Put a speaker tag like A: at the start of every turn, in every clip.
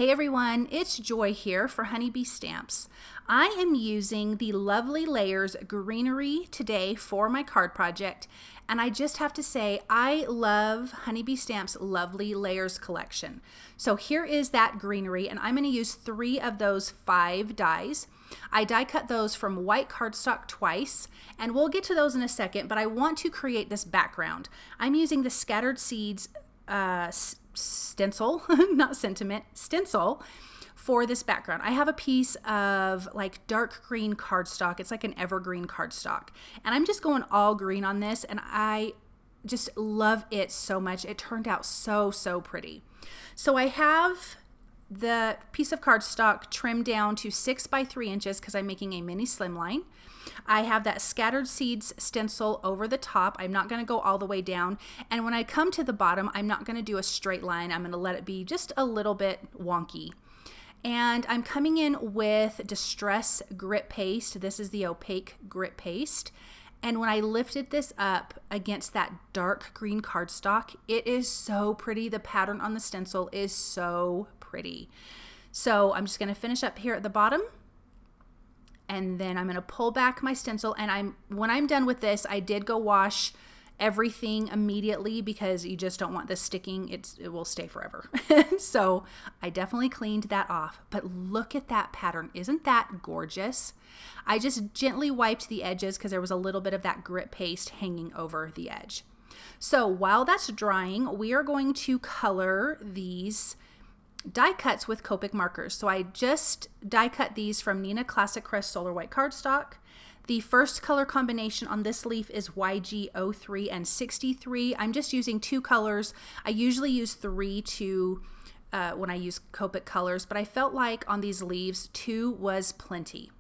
A: Hey everyone, it's Joy here for HoneyBee Stamps. I am using the Lovely Layers Greenery today for my card project, and I just have to say I love HoneyBee Stamps' Lovely Layers collection. So here is that greenery, and I'm going to use 3 of those 5 dies. I die cut those from white cardstock twice, and we'll get to those in a second, but I want to create this background. I'm using the Scattered Seeds stencil, not sentiment, stencil for this background. I have a piece of like dark green cardstock. It's like an evergreen cardstock. And I'm just going all green on this, and I just love it so much. It turned out so pretty. So I have the piece of cardstock trimmed down to 6 by 3 inches because I'm making a mini slimline. I have that Scattered Seeds stencil over the top. I'm not going to go all the way down. And when I come to the bottom, I'm not going to do a straight line. I'm going to let it be just a little bit wonky. And I'm coming in with Distress Grit Paste. This is the Opaque Grit Paste. And when I lifted this up against that dark green cardstock, it is so pretty. The pattern on the stencil is so pretty. So I'm just going to finish up here at the bottom. And then I'm going to pull back my stencil, and when I'm done with this, I did go wash everything immediately because you just don't want this sticking. It will stay forever. So I definitely cleaned that off, but look at that pattern. Isn't that gorgeous? I just gently wiped the edges because there was a little bit of that grit paste hanging over the edge. So while that's drying, we are going to color these die cuts with Copic markers. So I just die cut these from Neenah Classic Crest Solar White cardstock. The first color combination on this leaf is YG03 and 63. I'm just using 2 colors. I usually use 3 when I use Copic colors, but I felt like on these leaves 2 was plenty.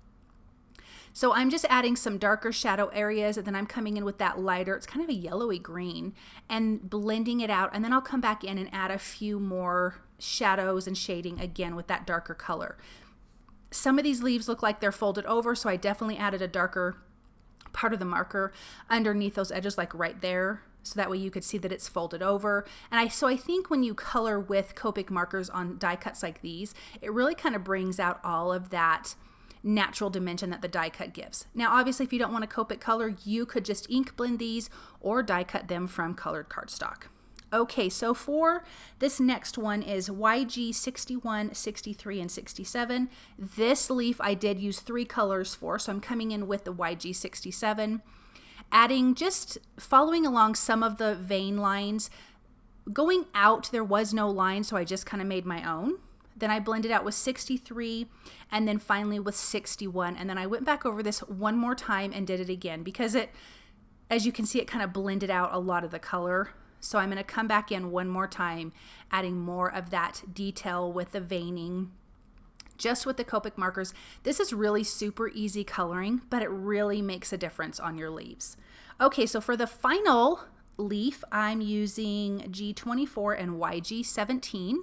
A: So I'm just adding some darker shadow areas, and then I'm coming in with that lighter, it's kind of a yellowy green, and blending it out, and then I'll come back in and add a few more shadows and shading again with that darker color. Some of these leaves look like they're folded over, so I definitely added a darker part of the marker underneath those edges, like right there, so that way you could see that it's folded over. And I think when you color with Copic markers on die cuts like these, it really kind of brings out all of that natural dimension that the die cut gives. Now obviously if you don't want a Copic color, you could just ink blend these or die cut them from colored cardstock. Okay, so for this next one is YG 61, 63, and 67. This leaf I did use 3 colors for, so I'm coming in with the YG 67, adding, just following along some of the vein lines. Going out, there was no line, so I just kind of made my own. Then I blended out with 63, and then finally with 61. And then I went back over this one more time and did it again because it, as you can see, it kind of blended out a lot of the color. So I'm going to come back in one more time, adding more of that detail with the veining, just with the Copic markers. This is really super easy coloring, but it really makes a difference on your leaves. Okay, so for the final leaf, I'm using G24 and YG17.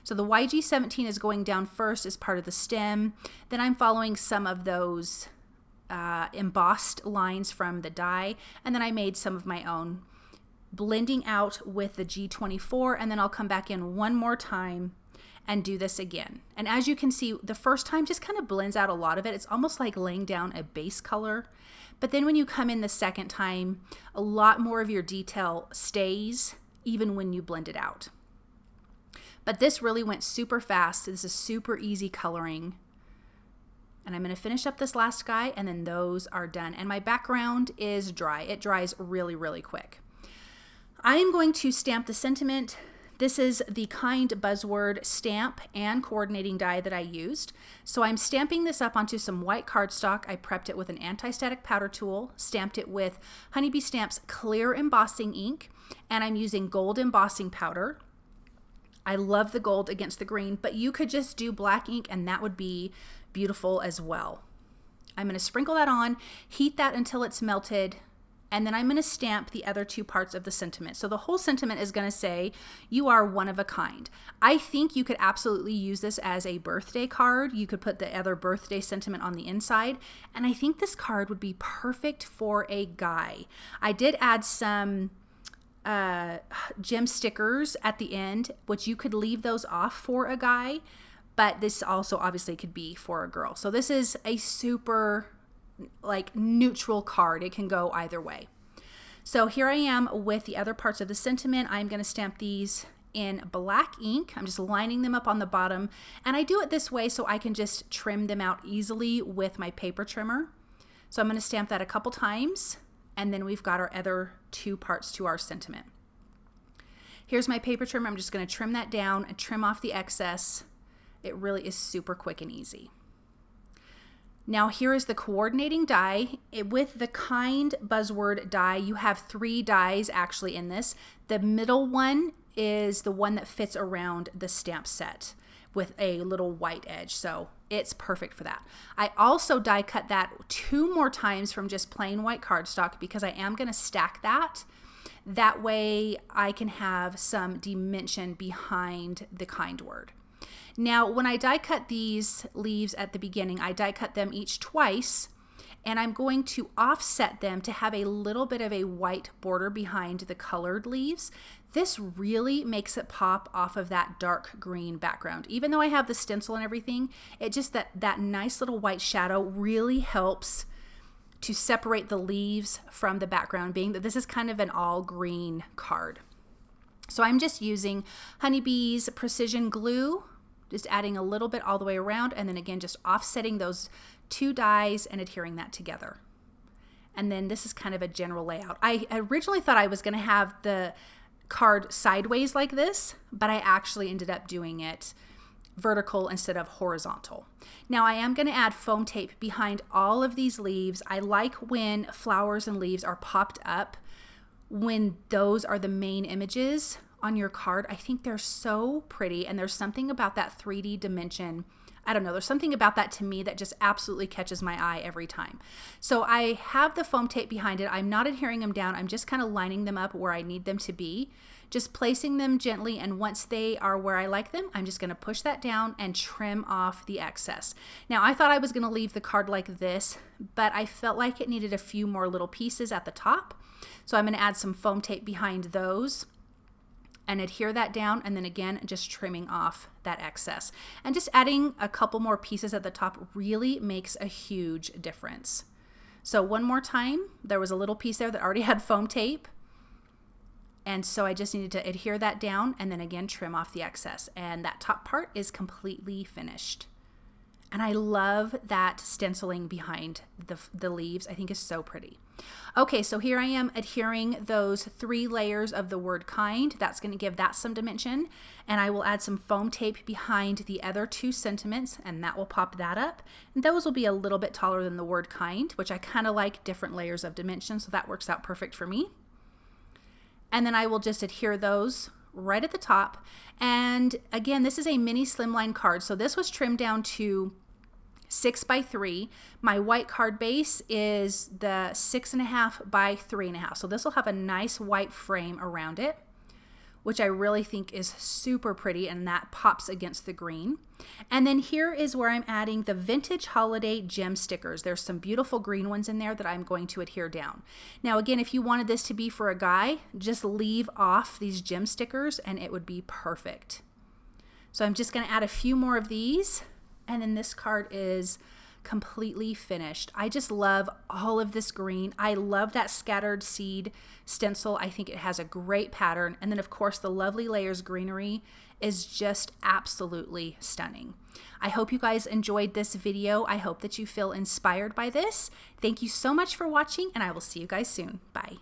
A: So the YG17 is going down first as part of the stem. Then I'm following some of those embossed lines from the die, and then I made some of my own, blending out with the G24, and then I'll come back in one more time and do this again. And as you can see, the first time just kind of blends out a lot of it. It's almost like laying down a base color. But then when you come in the second time, a lot more of your detail stays even when you blend it out. But this really went super fast. This is super easy coloring. And I'm going to finish up this last guy, and then those are done. And my background is dry. It dries really quick. I am going to stamp the sentiment. This is the Kind Buzzword stamp and coordinating die that I used. So I'm stamping this up onto some white cardstock. I prepped it with an anti-static powder tool, stamped it with HoneyBee Stamps clear embossing ink, and I'm using gold embossing powder. I love the gold against the green, but you could just do black ink and that would be beautiful as well. I'm going to sprinkle that on, heat that until it's melted, and then I'm going to stamp the other 2 parts of the sentiment. So the whole sentiment is going to say, "You are one of a kind." I think you could absolutely use this as a birthday card. You could put the other birthday sentiment on the inside. And I think this card would be perfect for a guy. I did add some gem stickers at the end, which you could leave those off for a guy. but this also obviously could be for a girl. So this is a super like neutral card. It can go either way. So here I am with the other parts of the sentiment. I'm going to stamp these in black ink. I'm just lining them up on the bottom, and I do it this way so I can just trim them out easily with my paper trimmer. So I'm going to stamp that a couple times, and then we've got our other two parts to our sentiment. Here's my paper trimmer. I'm just going to trim that down and trim off the excess. It really is super quick and easy. Now here is the coordinating die. With the Kind Buzzword die, you have 3 dies actually in this. The middle one is the one that fits around the stamp set with a little white edge, so it's perfect for that. I also die cut that 2 more times from just plain white cardstock because I am going to stack that. That way I can have some dimension behind the kind word. Now, when I die cut these leaves at the beginning, I die cut them each twice, and I'm going to offset them to have a little bit of a white border behind the colored leaves. This really makes it pop off of that dark green background. Even though I have the stencil and everything, it just that nice little white shadow really helps to separate the leaves from the background, being that this is kind of an all green card. So I'm just using HoneyBee's Precision Glue, just adding a little bit all the way around, and then again just offsetting those 2 dies and adhering that together. And then this is kind of a general layout. I originally thought I was going to have the card sideways like this, but I actually ended up doing it vertical instead of horizontal. Now I am going to add foam tape behind all of these leaves. I like when flowers and leaves are popped up, when those are the main images on your card. I think they're so pretty, and there's something about that 3D dimension. I don't know, there's something about that to me that just absolutely catches my eye every time. So I have the foam tape behind it. I'm not adhering them down. I'm just kind of lining them up where I need them to be, just placing them gently, and once they are where I like them, I'm just going to push that down and trim off the excess. Now I thought I was going to leave the card like this, but I felt like it needed a few more little pieces at the top. So I'm going to add some foam tape behind those and adhere that down, and then again just trimming off that excess, and just adding a couple more pieces at the top really makes a huge difference. So one more time, there was a little piece there that already had foam tape, and so I just needed to adhere that down and then again trim off the excess, and that top part is completely finished. And I love that stenciling behind the leaves. I think is so pretty. Okay, so here I am adhering those 3 layers of the word kind. That's going to give that some dimension. And I will add some foam tape behind the other 2 sentiments, and that will pop that up. And those will be a little bit taller than the word kind, which I kind of like different layers of dimension, so that works out perfect for me. And then I will just adhere those right at the top. And again, this is a mini slimline card, so this was trimmed down to 6 by 3. My white card base is the 6.5 by 3.5. So this will have a nice white frame around it, which I really think is super pretty, and that pops against the green. And then here is where I'm adding the Vintage Holiday Gem stickers. There's some beautiful green ones in there that I'm going to adhere down. Now again, if you wanted this to be for a guy, just leave off these gem stickers and it would be perfect. So I'm just going to add a few more of these, and then this card is completely finished. I just love all of this green. I love that scattered seed stencil. I think it has a great pattern. And then of course the Lovely Layers Greenery is just absolutely stunning. I hope you guys enjoyed this video. I hope that you feel inspired by this. Thank you so much for watching, and I will see you guys soon. Bye.